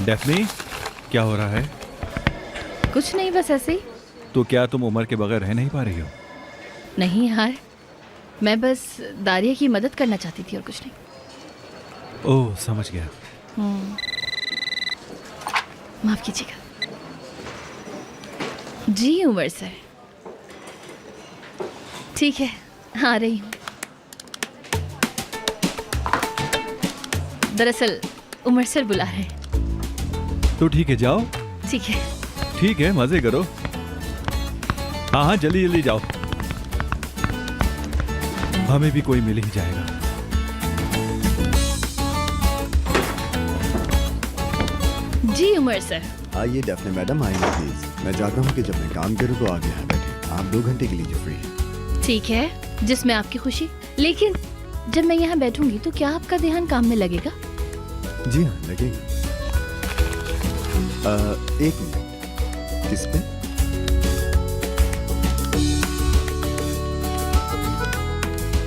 Daphne, क्या हो रहा है? कुछ नहीं, बस ऐसे ही। तो क्या तुम उमर के बगैर रह नहीं पा रही हो? नहीं यार, मैं बस दारिया की मदद करना चाहती थी और कुछ नहीं। ओह, समझ गया। माफ कीजिएगा। जी उमर सर, ठीक है, आ रही हूँ। दरअसल उमर सर बुला रहे हैं। तो ठीक है, जाओ। ठीक है। ठीक है, मजे करो। हाँ हाँ, जल्दी जल्दी जाओ, हमें भी कोई मिल ही जाएगा। जी उमर सर। आइए डेफने मैडम, आइए प्लीज। मैं चाहता हूँ कि जब मैं काम करूँ तो आगे यहाँ बैठे। आप 2 घंटे के लिए जो फ्री है। ठीक है, जिसमें आपकी खुशी। लेकिन जब मैं यहाँ बैठूंगी तो क्या आपका ध्यान काम में लगेगा? जी हाँ, लगेगा। 1 मिनट। किस पे?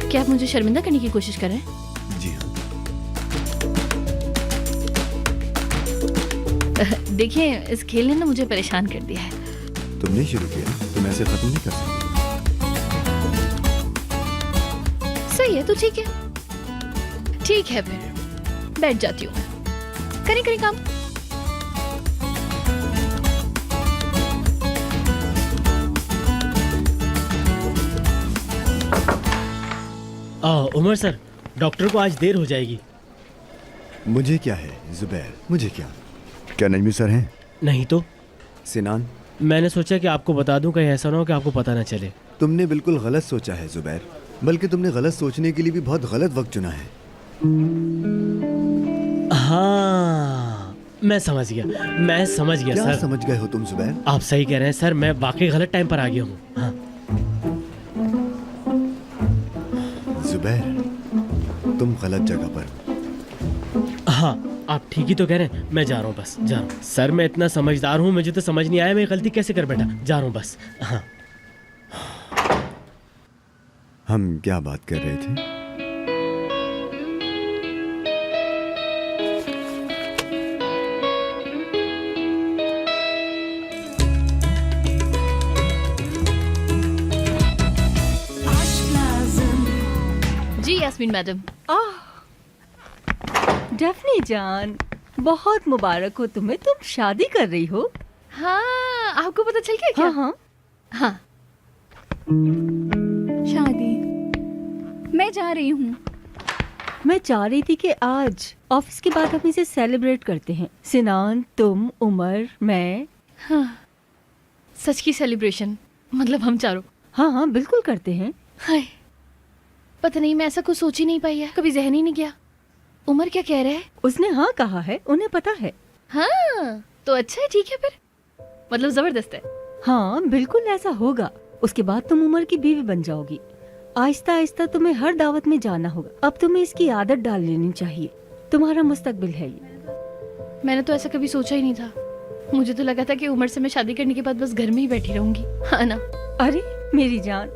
क्या आप मुझे शर्मिंदा करने की कोशिश कर रहे हैं? जी हाँ। देखिए, इस खेल ने ना मुझे परेशान कर दिया है। तुमने शुरू किया, तुम ऐसे खत्म नहीं कर सकते। सही है, तो ठीक है। ठीक है, फिर बैठ जाती हूँ। करें करें काम। उमर सर, डॉक्टर को आज देर हो जाएगी। मुझे क्या है जुबैर, मुझे क्या नजमी सर हैं? नहीं तो सिनान, मैंने सोचा कि आपको बता दूं, कहीं ऐसा ना हो कि आपको पता ना चले। तुमने बिल्कुल गलत सोचा है जुबैर, बल्कि तुमने गलत सोचने के लिए भी बहुत गलत वक्त चुना है। हाँ, मैं समझ गया क्या सर। समझ गए हो तुम जुबैर? आप सही कह रहे हैं सर, मैं वाकई गलत टाइम पर आ गया हूँ। हाँ। जुबैर, तुम गलत जगह पर हो। हाँ, आप ठीक ही तो कह रहे हैं। मैं जा रहा हूँ, बस जा रहा हूँ सर। मैं इतना समझदार हूँ, मुझे तो समझ नहीं आया मैं गलती कैसे कर बैठा। जा रहा हूँ बस। हाँ। हम क्या बात कर रहे थे? जी यास्मीन मैडम। डेफनी जान, बहुत मुबारक हो तुम्हें, तुम शादी कर रही हो। हाँ, आपको पता चल गया क्या? हाँ। हाँ। शादी, मैं जा रही हूँ। मैं चाह रही थी कि आज ऑफिस के बाद हम इसे सेलिब्रेट करते हैं। सिनान, तुम, उमर, मैं। हाँ, सच की सेलिब्रेशन, मतलब हम चारों। हाँ, बिल्कुल करते हैं। हाय, पता नहीं, मैं ऐसा कुछ सोच ही नहीं पाई है, कभी जहन ही नहीं गया। उमर क्या कह रहा है? उसने हाँ कहा है, उन्हें पता है। हाँ, तो अच्छा है, ठीक है फिर। मतलब जबरदस्त है। हाँ, बिल्कुल ऐसा होगा। उसके बाद तुम उमर की बीवी बन जाओगी। आहिस्ता आहिस्ता तुम्हें हर दावत में जाना होगा। अब तुम्हें इसकी आदत डाल लेनी चाहिए। तुम्हारा मुस्तकबिल है ये। मैंने तो ऐसा कभी सोचा ही नहीं था। मुझे तो लगा था कि उमर से मैं शादी करने के बाद बस घर में ही बैठी रहूंगी। हाँ ना? अरे मेरी जान,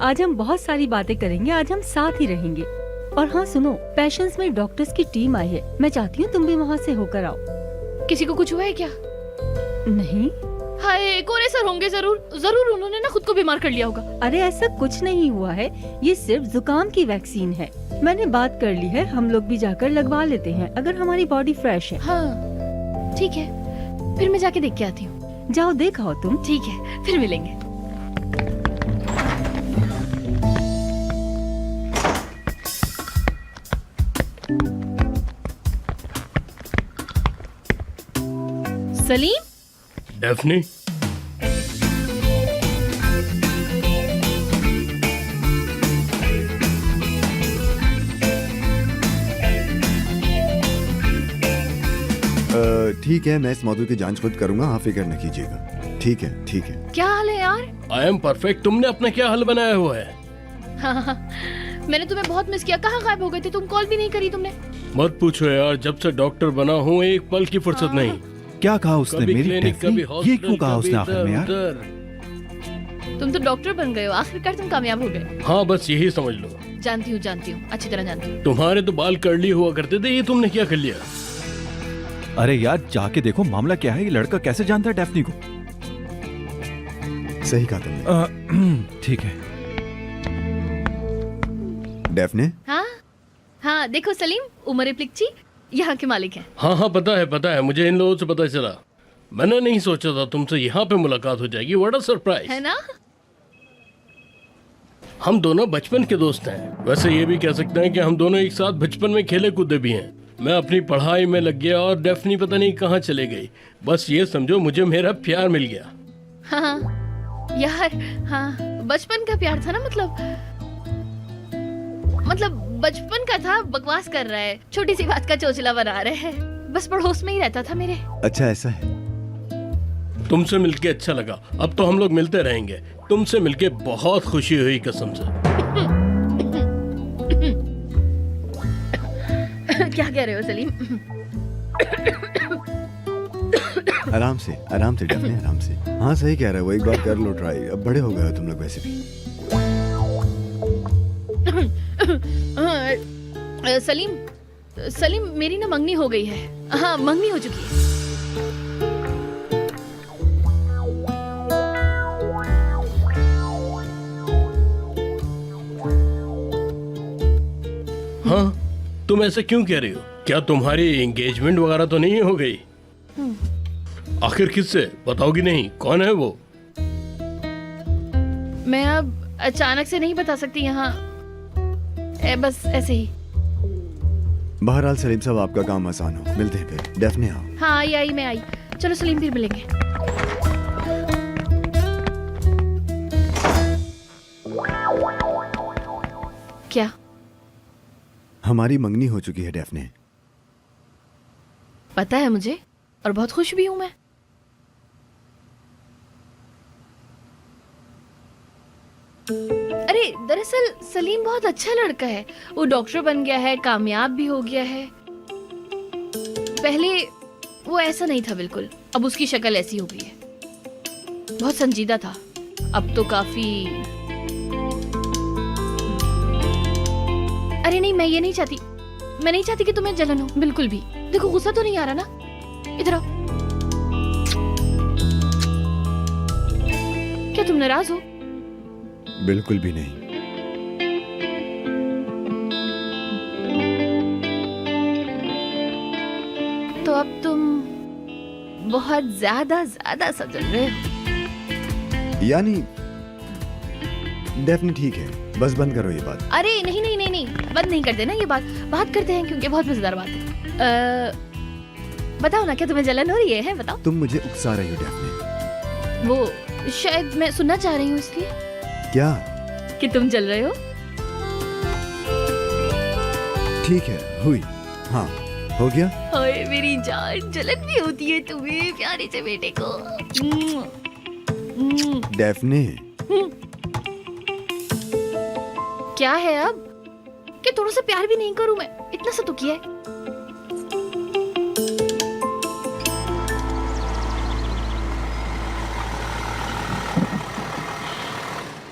आज हम बहुत सारी बातें करेंगे। आज हम साथ ही रहेंगे। और हाँ सुनो, पैशंस में डॉक्टर्स की टीम आई है। मैं चाहती हूँ तुम भी वहाँ से होकर आओ। किसी को कुछ हुआ है क्या? नहीं। हाय, कोरे सर होंगे जरूर उन्होंने ना खुद को बीमार कर लिया होगा। अरे ऐसा कुछ नहीं हुआ है, ये सिर्फ जुकाम की वैक्सीन है। मैंने बात कर ली है, हम लोग भी जाकर लगवा लेते हैं अगर हमारी बॉडी फ्रेश है। हाँ ठीक है, फिर मैं जाके देख के आती हूँ। जाओ देख आओ तुम। ठीक है, फिर मिलेंगे। सलीम। डेफनी, ठीक है, मैं इस मौजूद की जांच खुद करूंगा, आप फिक्र न कीजिएगा। ठीक है, ठीक है। क्या हाल है यार? I am perfect. तुमने अपना क्या हल बनाया हुआ है? हाँ, मैंने तुम्हें बहुत मिस किया। कहाँ गायब हो गए थे तुम? कॉल भी नहीं करी तुमने। मत पूछो यार, जब से डॉक्टर बना हूँ एक पल की फुर्सत नहीं। क्या कहा उसने? कभी मेरी क्लिनिक, डेफनी? कभी ये हॉस्पिटल, क्यों कहा उसने कभी आखिर में यार? इधर। तुम तो डॉक्टर बन गए हो, आखिरकार तुम कामयाब हो गए। हाँ बस यही समझ लो। जानती हूँ, अच्छी तरह जानती हूँ। तुम्हारे तो बाल कर्ली हुआ करते थे, ये तुमने क्या कर लिया? अरे यार जाके देखो मामला क्या है, ये लड़का कैसे जानता है डैफ्नी को? सही कहा तुमने। ठीक है। डेफने, हाँ हाँ, देखो सलीम, उमर इप्लिकची यहाँ के मालिक हैं। हाँ हाँ, पता है, मुझे इन लोगों से पता चला। मैंने नहीं सोचा था तुमसे यहाँ पे मुलाकात हो जाएगी। What a surprise. है ना? हम दोनों बचपन के दोस्त हैं। वैसे ये भी कह सकते हैं कि हम दोनों एक साथ बचपन में खेले कूदे भी हैं। मैं अपनी पढ़ाई में लग गया और डेफनी पता नहीं कहाँ चले गई। बस ये समझो मुझे मेरा प्यार मिल गया। हाँ यार, हाँ बचपन का प्यार था ना, मतलब बचपन का था। बकवास कर रहा है, छोटी सी बात का चोचला बना रहे हैं। बस पड़ोस में ही रहता था मेरे। अच्छा ऐसा है। तुमसे मिलके अच्छा लगा। अब तो हम लोग मिलते रहेंगे। तुमसे मिलके बहुत खुशी हुई कसम से। क्या कह रहे हो सलीम? आराम से डेफने, आराम से। हाँ सही कह रहा है वो, एक बार कर लो ट्राई। अब बड़े हो गए हो तुम लोग वैसे भी। सलीम मेरी ना मंगनी हो गई है। हाँ मंगनी हो चुकी है। हाँ, तुम ऐसा क्यों कह रही हो? क्या तुम्हारी एंगेजमेंट वगैरह तो नहीं हो गई? आखिर किससे? बताओगी नहीं? कौन है वो? मैं अब अचानक से नहीं बता सकती यहाँ, बस ऐसे ही। बहरहाल सलीम साहब, आपका काम आसान हो। मिलते हैं फिर। डेफने आओ। हाँ आई मैं आई। चलो सलीम फिर मिलेंगे। क्या? हमारी मंगनी हो चुकी है डेफने। पता है मुझे, और बहुत खुश भी हूं मैं। अरे दरअसल सलीम बहुत अच्छा लड़का है। वो डॉक्टर बन गया है, कामयाब भी हो गया है। पहले वो ऐसा नहीं था बिल्कुल, अब उसकी शक्ल ऐसी हो गई है। बहुत संजीदा था, अब तो काफी। अरे नहीं, मैं ये नहीं चाहती। मैं नहीं चाहती कि तुम्हें जलन हो, बिल्कुल भी। देखो गुस्सा तो नहीं आ रहा ना? इधर आओ। क्या तुम नाराज हो? बिल्कुल भी नहीं। तो अब तुम बहुत ज्यादा सजल रहे हो। यानी डेफने ठीक है, बस बंद करो ये बात। अरे नहीं, बंद नहीं कर देना ये बात करते हैं, क्योंकि बहुत मजेदार बात है। बताओ ना, क्या तुम्हें जलन हो रही है? बताओ। तुम मुझे उकसा रही हो डेफने। वो शायद मैं सुनना चाह रही हूँ इसलिए। क्या? कि तुम जल रहे हो। ठीक है, हुई। हाँ हो गया। ओए मेरी जान, जलन भी होती है तुम्हें प्यारे से बेटे को। डेफने, क्या है अब कि थोड़ा सा प्यार भी नहीं करूं मैं? इतना सा तो किया है।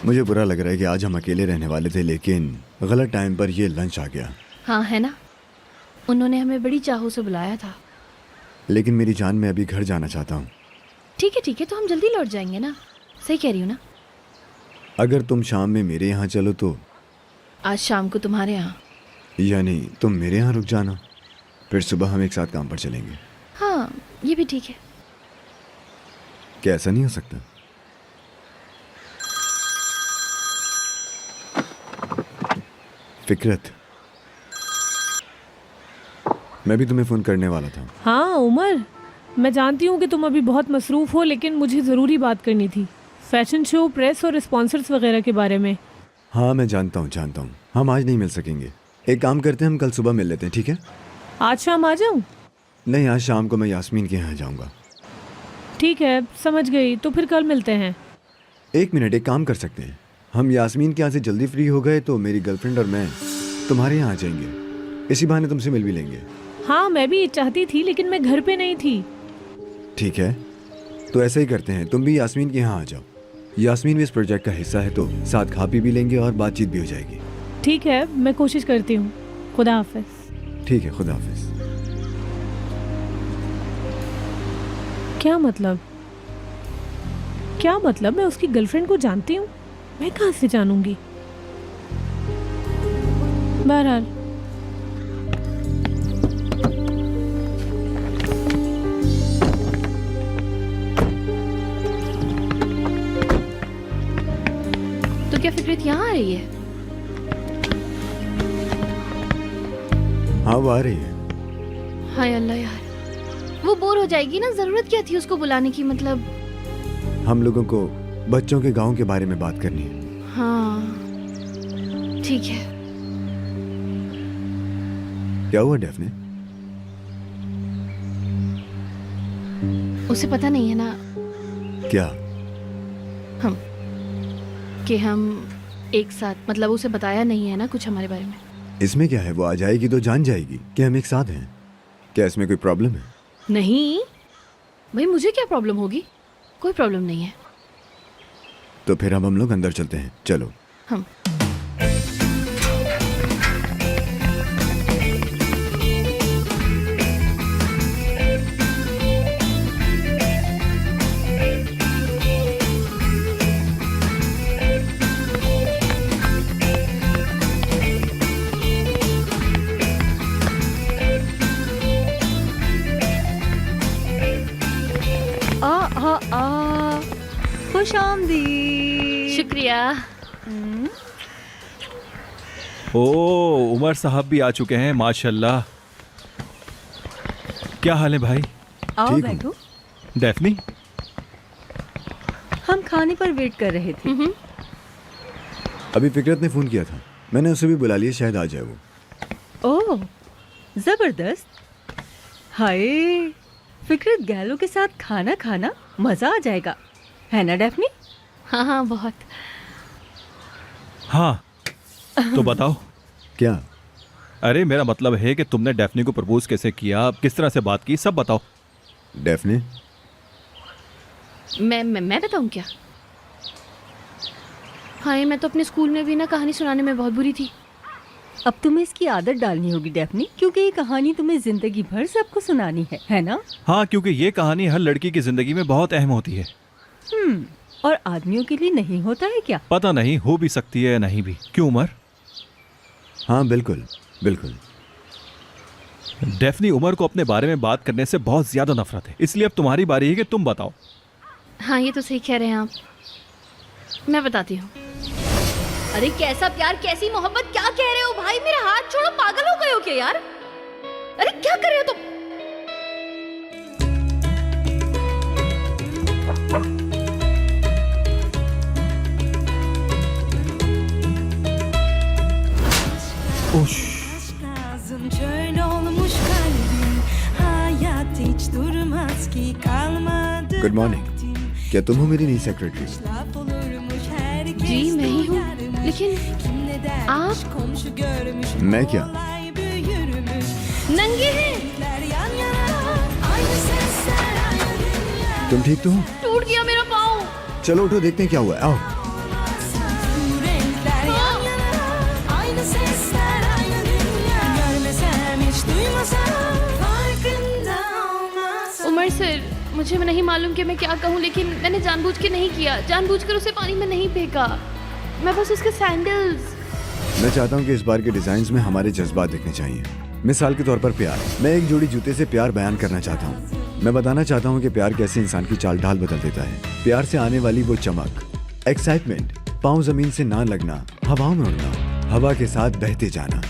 मुझे बुरा लग रहा है कि आज हम अकेले रहने वाले थे, लेकिन गलत टाइम पर ये लंच आ गया। हाँ है ना, उन्होंने हमें बड़ी चाहों से बुलाया था। लेकिन मेरी जान, मैं अभी घर जाना चाहता हूँ। ठीक है, तो हम जल्दी लौट जाएंगे ना। सही कह रही हूँ ना? अगर तुम शाम में मेरे यहाँ चलो तो। आज शाम को तुम्हारे यहाँ? यानी तुम मेरे यहाँ रुक जाना, फिर सुबह हम एक साथ काम पर चलेंगे। हाँ ये भी ठीक है। क्या ऐसा नहीं हो सकता? फिकरत, मैं भी तुम्हें फोन करने वाला था। हाँ उमर, मैं जानती हूँ कि तुम अभी बहुत मसरूफ़ हो, लेकिन मुझे ज़रूरी बात करनी थी। फैशन शो, प्रेस और स्पॉन्सर्स वगैरह के बारे में। हाँ मैं जानता हूँ। हम आज नहीं मिल सकेंगे। एक काम करते हैं, हम कल सुबह मिल लेते हैं, ठीक है? आज शाम आ जाऊँ? नहीं, आज शाम को मैं यास्मीन के यहाँ जाऊँगा। ठीक है, समझ गई। तो फिर कल मिलते हैं। एक मिनट, एक काम कर सकते हैं। हम यास्मीन के यहाँ से जल्दी फ्री हो गए तो मेरी गर्लफ्रेंड और मैं तुम्हारे यहाँ आ जाएंगे। इसी बहाने तुमसे मिल भी लेंगे। हाँ मैं भी चाहती थी, लेकिन मैं घर पे नहीं थी। ठीक है, तो ऐसा ही करते हैं, तुम भी यास्मीन के यहाँ आ जाओ। यास्मीन भी इस प्रोजेक्ट का हिस्सा है, तो साथ खा पी भी लेंगे और बातचीत भी हो जाएगी। ठीक है, मैं कोशिश करती हूँ। खुदा हाफिज। ठीक है, खुदा हाफिज। क्या मतलब? क्या मतलब? मैं उसकी गर्लफ्रेंड को जानती हूँ? मैं कहाँ से जानूंगी? बहरहाल तो क्या फिक्रत यहाँ आ रही है? हाँ वो आ रही है। हाय अल्लाह यार, वो बोर हो जाएगी ना। जरूरत क्या थी उसको बुलाने की? मतलब हम लोगों को बच्चों के गांव के बारे में बात करनी है। हाँ ठीक है। क्या हुआ डेफने? उसे पता नहीं है ना क्या? कि हम एक साथ, मतलब उसे बताया नहीं है ना कुछ हमारे बारे में। इसमें क्या है? वो आ जाएगी तो जान जाएगी कि हम एक साथ हैं। क्या इसमें कोई प्रॉब्लम है? नहीं भाई, मुझे क्या प्रॉब्लम होगी? कोई प्रॉब्लम नहीं है। तो फिर अब हम लोग अंदर चलते हैं, चलो। हम खुश आमदीद। शुक्रिया। ओ उमर साहब भी आ चुके हैं, माशाल्लाह। क्या हाल है भाई? आओ ठीक हूँ। बैठो। डेफनी? हम खाने पर वेट कर रहे थे। अभी फिकरत ने फोन किया था, मैंने उसे भी बुला लिया, शायद आ जाए वो। ओह जबरदस्त। हाय, फिकरत गैलो के साथ खाना खाना मजा आ जाएगा, है ना डेफनी? हाँ हाँ बहुत। हाँ तो बताओ। क्या? अरे मेरा मतलब है कि तुमने डेफनी को प्रपोज कैसे किया, किस तरह से बात की, सब बताओ। डेफने? मैं बताऊं क्या? हाय, मैं तो अपने स्कूल में भी ना कहानी सुनाने में बहुत बुरी थी। अब तुम्हें इसकी आदत डालनी होगी डेफनी, क्योंकि ये कहानी तुम्हें जिंदगी भर सबको सुनानी है ना? हाँ, क्योंकि ये कहानी हर लड़की की जिंदगी में बहुत अहम होती है। और आदमियों के लिए नहीं होता है क्या? पता नहीं, हो भी सकती है या नहीं भी। क्यों उमर? हाँ बिल्कुल बिल्कुल। डेफनी उमर को अपने बारे में बात करने से बहुत ज्यादा नफरत है, इसलिए अब तुम्हारी बारी है कि तुम बताओ। हाँ ये तो सही कह रहे हैं आप। मैं बताती हूँ। अरे कैसा प्यार, कैसी मोहब्बत, क्या कह रहे हो भाई? मेरा हाथ छोड़ो, पागल हो गए हो क्या यार? अरे क्या कर रहे हो तुम? Lazım çöl olmuş kalbim, hayat hiç durmaz ki kalmadı. Good morning. क्या तुम हो मेरी नई सेक्रेटरी? Laf olurmuş herkes जी मैं ही हूँ, duyarmış. लेकिन Kim ne dermiş, आप? komşu görmüş. मैं क्या? Olay büyürmüş. नंगे हैं। Renkler yan yana, aynı sesler aynı dünya. तुम ठीक तो हो? टूट गया मेरा पाँव। चलो उठो, देखते हैं क्या हुआ है, आओ। Bu renkler yan yana, aynı sesler aynı dünya. Görmesem hiç duymasam, farkında olmasam. Umar sir, मुझे नहीं मालूम कि मैं क्या कहूँ, लेकिन मैंने जानबूझ के नहीं किया। जानबूझकर उसे पानी में नहीं फेंका। मैं बस उसके सैंडल्स। मैं चाहता हूँ कि इस बार के डिजाइन में हमारे जज्बात दिखने चाहिए। मिसाल के तौर पर प्यार। मैं एक जोड़ी जूते से प्यार बयान करना चाहता हूँ। मैं बताना चाहता हूँ कि प्यार कैसे इंसान की चाल ढाल बदल देता है। प्यार से आने वाली वो चमक, एक्साइटमेंट, पाँव जमीन से ना लगना, हवाओं में उड़ना, हवा के साथ बहते जाना।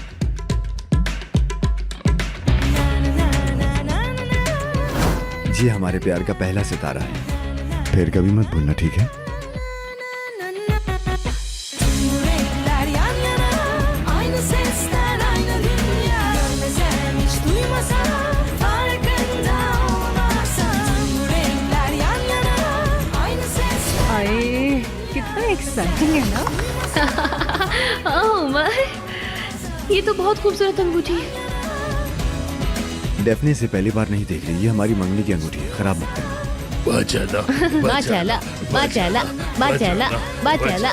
ये हमारे प्यार का पहला सितारा है। फिर कभी मत भूलना, ठीक है? Bu renkler yan yana, aynı sesler aynı dünya. Görmesem hiç duymasam, farkında olmasam. Bu renkler yan yana, aynı sesler. हाय, कितना एक्साइटिंग है ना? हाँ उमर, ये तो बहुत खूबसूरत अंगूठी है। डेफने से पहली बार नहीं देख रही, ये हमारी मंगनी की अंगूठी है, खराब मत करना। बचाना बाचैला, बाचैला, बाचैला, बाचैला।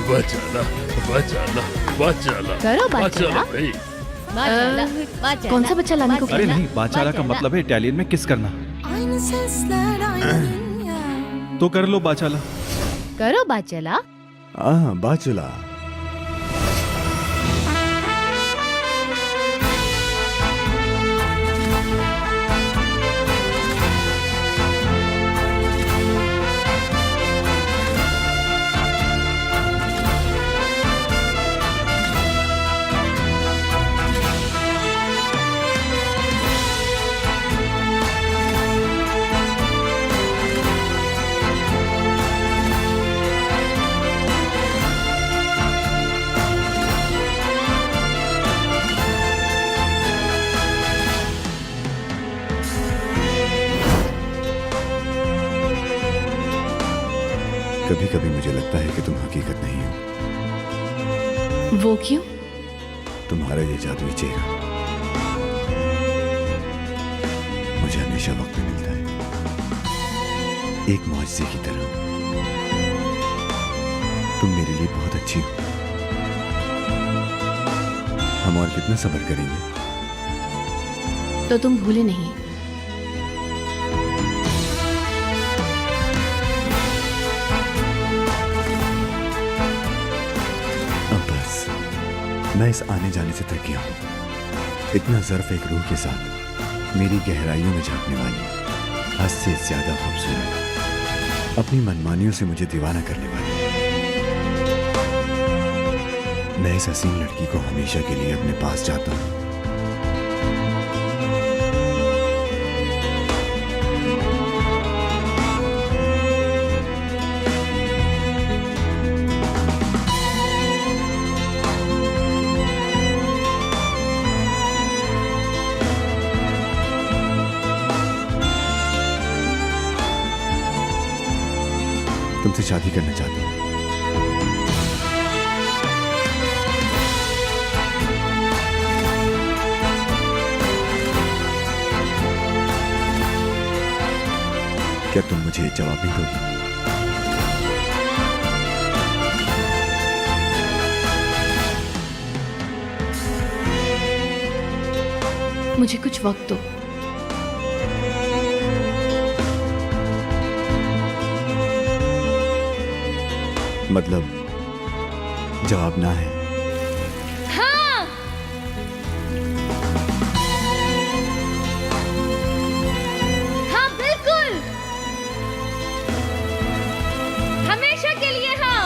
बचाना बचाना बचाना करो बाचैला। भाई। कौन सा बच्चा लाने को? अरे नहीं, बाचाला का मतलब है इटालियन में किस करना। aynı sesler aynı dünya. तो कर लो बाचाला। करो बात चला। बात चला। कभी कभी मुझे लगता है कि तुम हकीकत नहीं हो। वो क्यों? तुम्हारा ये जादुई चेहरा मुझे हमेशा वक्त में मिलता है, एक मुआजिज़े की तरह। तुम मेरे लिए बहुत अच्छी हो। हम और कितना सब्र करेंगे? तो तुम भूले नहीं। अब बस मैं इस आने जाने से थक गया हूं। इतना ज़र्फ एक रूह के साथ मेरी गहराइयों में झांकने वाली, हद से ज्यादा खूबसूरत, अपनी मनमानियों से मुझे दीवाना करने वाली। मैं इस हसीन लड़की को हमेशा के लिए अपने पास चाहता हूं। तुमसे शादी करना चाहता हूं। क्या तुम मुझे जवाब नहीं दोगी? मुझे कुछ वक्त दो। मतलब जवाब ना है? हाँ। हाँ बिल्कुल, हमेशा के लिए हाँ।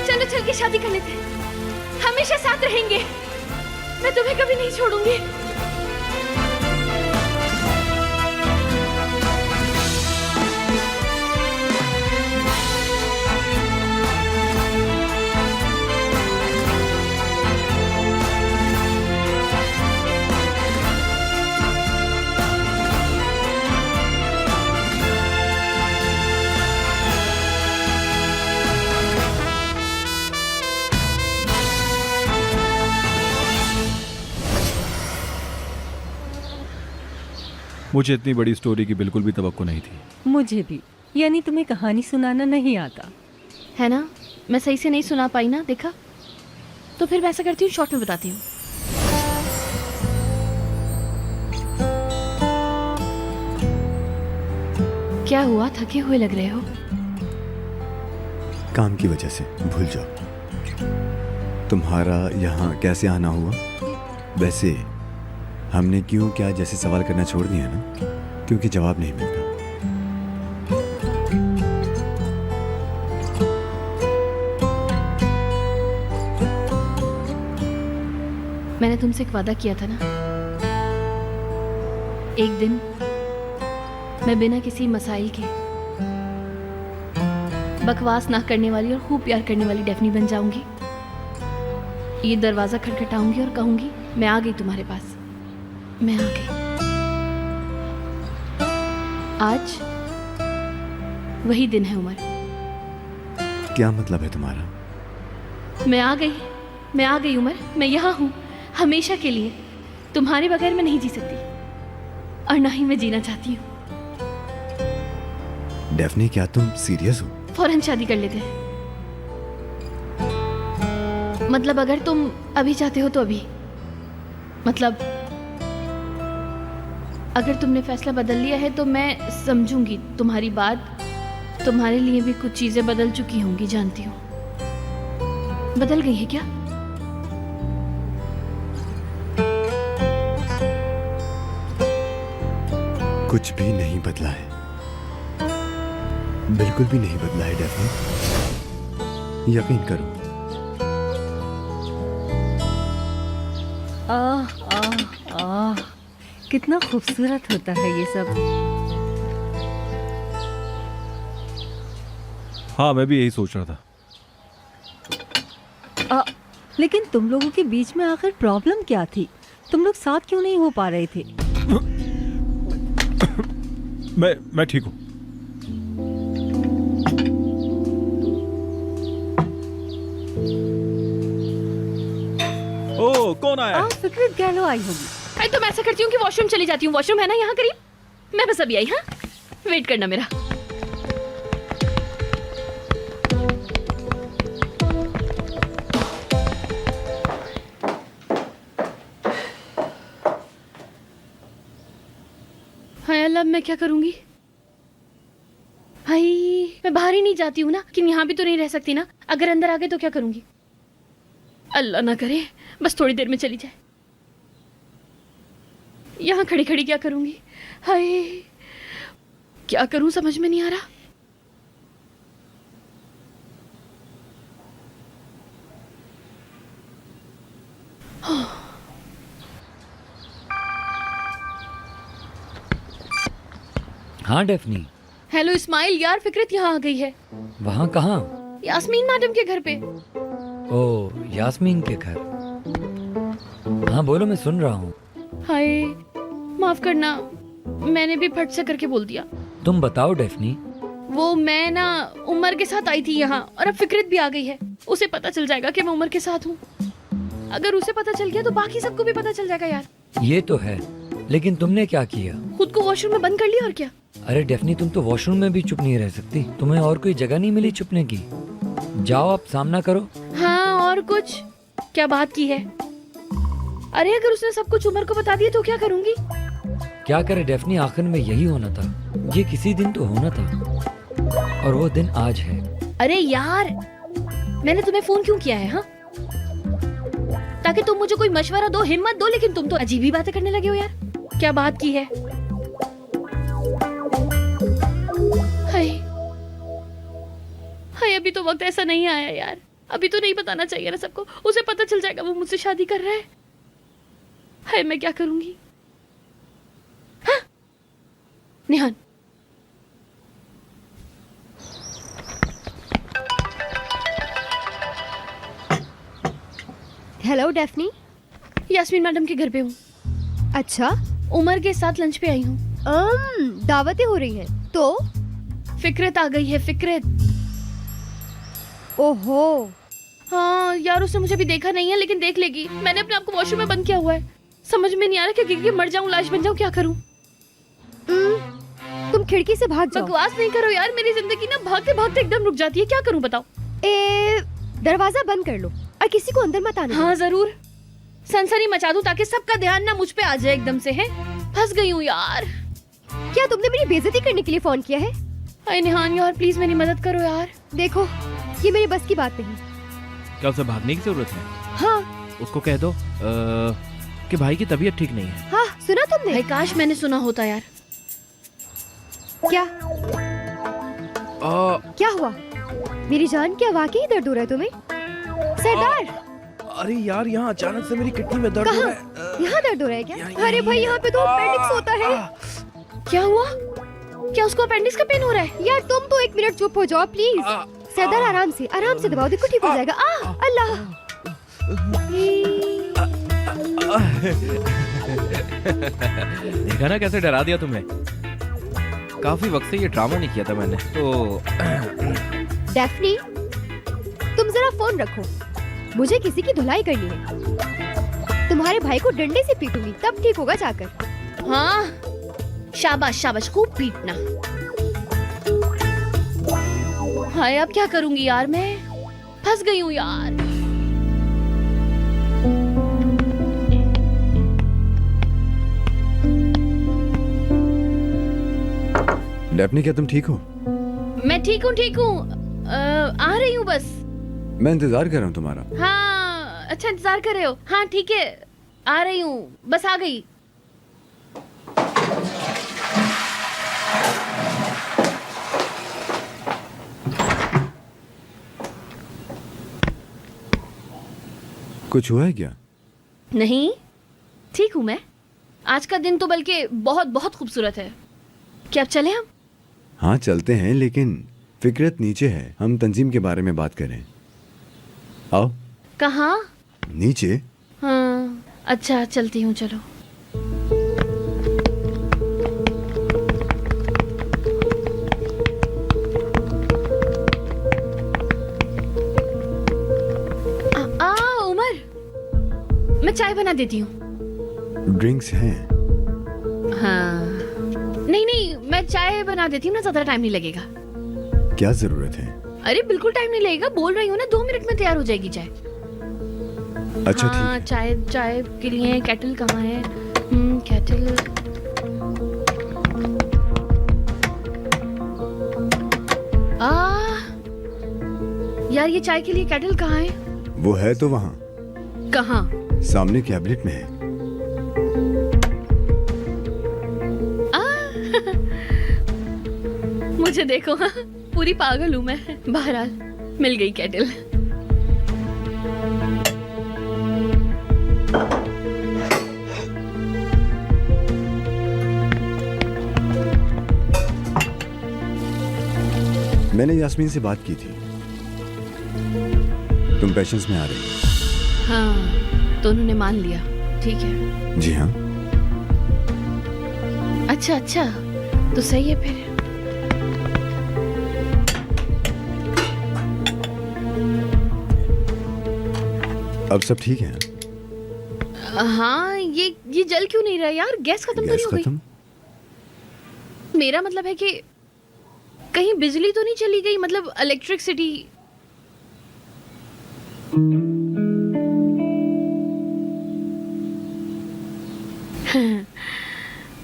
चलो चल के शादी कर लेते हैं, हमेशा साथ रहेंगे। मैं तुम्हें कभी नहीं छोड़ूंगी। मुझे इतनी बड़ी स्टोरी की बिल्कुल भी तवक्को नहीं थी। मुझे भी। यानी तुम्हें कहानी सुनाना नहीं आता? है ना, मैं सही से नहीं सुना पाई ना, देखा? तो फिर मैं ऐसा करती हूँ, शॉर्ट में बताती हूँ। क्या हुआ, थके हुए लग रहे हो? काम की वजह से, भूल जाओ। तुम्हारा यहाँ कैसे आना हुआ? वैसे हमने क्यों क्या जैसे सवाल करना छोड़ दिया ना, क्योंकि जवाब नहीं मिलता। मैंने तुमसे एक वादा किया था ना, एक दिन मैं बिना किसी मसाइल के बकवास ना करने वाली और खूब प्यार करने वाली डेफनी बन जाऊंगी। ये दरवाजा खटखटाऊंगी और कहूंगी, मैं आ गई तुम्हारे पास, मैं आ गई। आज वही दिन है उमर। क्या मतलब है तुम्हारा? मैं आ गई उमर, मैं यहाँ हूँ हमेशा के लिए। तुम्हारे बगैर मैं नहीं जी सकती और ना ही मैं जीना चाहती हूँ। डेफनी, क्या तुम सीरियस हो? फौरन शादी कर लेते हैं। मतलब अगर तुम अभी चाहते हो तो अभी, मतलब अगर तुमने फैसला बदल लिया है तो मैं समझूंगी तुम्हारी बात। तुम्हारे लिए भी कुछ चीजें बदल चुकी होंगी, जानती हूँ। बदल गई है क्या? कुछ भी नहीं बदला है, बिल्कुल भी नहीं बदला है डेफनी, यकीन करो। आह आह आह, कितना खूबसूरत होता है ये सब। हाँ, मैं भी यही सोच रहा था। लेकिन तुम लोगों के बीच में आखिर प्रॉब्लम क्या थी? तुम लोग साथ क्यों नहीं हो पा रहे थे? मैं ठीक हूँ। ओ, कौन आया? फिक्रित गहलो आई होगी। अरे तो मैं ऐसा करती हूँ कि वॉशरूम चली जाती हूँ। वॉशरूम है ना यहाँ करीब, मैं बस अभी आई। हाँ, वेट करना मेरा। हाय अल्लाह, मैं क्या करूंगी? हाय, मैं बाहर ही नहीं जाती हूँ ना, कि यहाँ भी तो नहीं रह सकती ना। अगर अंदर आ गए तो क्या करूंगी? अल्लाह ना करे बस थोड़ी देर में चली जाए। यहाँ खड़ी खड़ी क्या करूंगी? हाय, क्या करूं समझ में नहीं आ रहा। हाँ डेफनी। हेलो इस्माइल, यार फिक्रत यहाँ आ गई है। वहाँ कहाँ? यास्मीन मैडम के घर पे। ओ, यास्मीन के घर। हाँ बोलो, मैं सुन रहा हूँ। हाय, माफ करना, मैंने भी फट से करके बोल दिया। तुम बताओ डेफनी। वो मैं ना उमर के साथ आई थी यहाँ, और अब फिक्रत भी आ गई है। उसे पता चल जाएगा कि मैं उमर के साथ हूँ। अगर उसे पता चल गया तो बाकी सबको भी पता चल जाएगा यार। ये तो है, लेकिन तुमने क्या किया? खुद को वॉशरूम में बंद कर लिया और क्या। अरे डेफनी, तुम तो वॉशरूम में भी चुप नहीं रह सकती। तुम्हें और कोई जगह नहीं मिली छुपने की? जाओ अब सामना करो। हाँ, और कुछ? क्या बात की है? अरे अगर उसने सब कुछ उमर को बता दिया तो क्या करूंगी? क्या करे डेफनी, आखिर में यही होना था। ये किसी दिन तो होना था, और वो दिन आज है। अरे यार, मैंने तुम्हें फोन क्यों किया है? हाँ, ताकि तुम मुझे कोई मशवरा दो, हिम्मत दो, लेकिन तुम तो अजीब ही बातें करने लगे हो यार। क्या बात की है? हाय हाय, अभी तो वक्त ऐसा नहीं आया यार। अभी तो नहीं बताना चाहिए ना सबको। उसे पता चल जाएगा वो मुझसे शादी कर रहा है। हाय, मैं क्या करूंगी? हाँ, Nihan. Hello Daphne. Yasmin madam के घर पे हूँ। अच्छा, उमर के साथ लंच पे आई हूँ। दावतें हो रही हैं तो? फिक्रत आ गई है, फिक्रत। ओहो। हाँ यार, उसने मुझे अभी देखा नहीं है, लेकिन देख लेगी। मैंने अपने आप को वॉशरूम में बंद किया हुआ है। समझ में नहीं आ रहा कि मर जाऊं, लाश बन जाऊं, क्या करूं? तुम खिड़की से भाग जाओ। बकवास नहीं करो यार, मेरी जिंदगी ना भागते भागते एकदम रुक जाती है। क्या करूं बताओ? दरवाजा बंद कर लो और किसी को अंदर मत आने। हाँ जरूर, सनसनी मचा दूं ताकि सबका ध्यान ना मुझ पे आ जाए एकदम से। है, फंस गई हूँ यार। क्या तुमने मेरी बेइज्जती करने के लिए फोन किया है? अरे निहान यार, प्लीज मेरी मदद करो यार। देखो, ये मेरी बस की बात नहीं। क्या उसे भागने की जरूरत है? हाँ, उसको कह दो कि भाई की तबीयत ठीक नहीं है। हाँ, सुना तुमने? भाई काश मैंने सुना होता यार। क्या क्या हुआ? मेरी जान, क्या वाकई दर्द हो रहा है तुम्हें? सरदार, अरे यार, यहाँ अचानक से मेरी किडनी में दर्द हो रहा है। यहाँ दर्द हो रहा है क्या? अरे भाई, यहाँ पे तो अपेंडिक्स होता है। क्या हुआ? क्या उसको अपेंडिक्स का पेन हो रहा है? यार तुम तो एक मिनट चुप हो जाओ प्लीज। सरदार, आराम से दबाओ, देखो ठीक हो जाएगा। अल्लाह। देखा ना कैसे डरा दिया तुम्हें। काफी वक्त से ये ड्रामा नहीं किया था मैंने तो। डेफनी, तुम जरा फोन रखो, मुझे किसी की धुलाई करनी है। तुम्हारे भाई को डंडे से पीटूंगी, तब ठीक होगा जाकर। हाँ, शाबाश शाबाश, खूब पीटना। हाय अब क्या करूंगी यार, मैं फंस गई हूँ यार। डेफनी, क्या तुम ठीक हो? मैं ठीक हूँ। आ रही हूँ बस। मैं इंतजार कर रहा हूँ तुम्हारा। हाँ अच्छा इंतजार कर रहे हो। हाँ ठीक है, आ रही हूँ, बस आ गई। कुछ हुआ है क्या? नहीं, ठीक हूँ मैं। आज का दिन तो बल्कि बहुत बहुत खूबसूरत है। क्या अब चले हम? हाँ चलते हैं, लेकिन फिक्रत नीचे है, हम तंजीम के बारे में बात करें। आओ। कहाँ? नीचे। हाँ अच्छा चलती हूँ, चलो। उमर, मैं चाय बना देती हूँ। ड्रिंक्स हैं? हाँ नहीं, मैं चाय बना देती हूँ ना, ज्यादा टाइम नहीं लगेगा। क्या जरूरत है? अरे बिल्कुल टाइम नहीं लगेगा, बोल रही हूँ ना, 2 मिनट में तैयार हो जाएगी चाय। अच्छा हाँ, ठीक चाय के लिए केटल कहाँ है? केटल। यार ये चाय के लिए केटल कहाँ है? है। वो है तो वहाँ। कहाँ? सामने कैबिनेट में है। मुझे देखो, हाँ, पूरी पागल हूँ मैं। बहरहाल मिल गई केटल। मैंने यास्मीन से बात की थी, तुम पेशेंस में आ रही हो। हाँ तो उन्होंने मान लिया। ठीक है। जी हाँ। अच्छा तो सही है फिर। अब सब ठीक है? हाँ ये जल क्यों नहीं रहा यार? गैस खत्म तो गैस नहीं हो गई? खत्म? मेरा मतलब है कि कहीं बिजली तो नहीं चली गई, मतलब इलेक्ट्रिसिटी।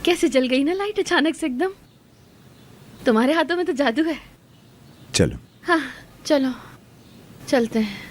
कैसे जल गई ना लाइट अचानक से एकदम। तुम्हारे हाथों में तो जादू है। चलो। हाँ चलो चलते हैं।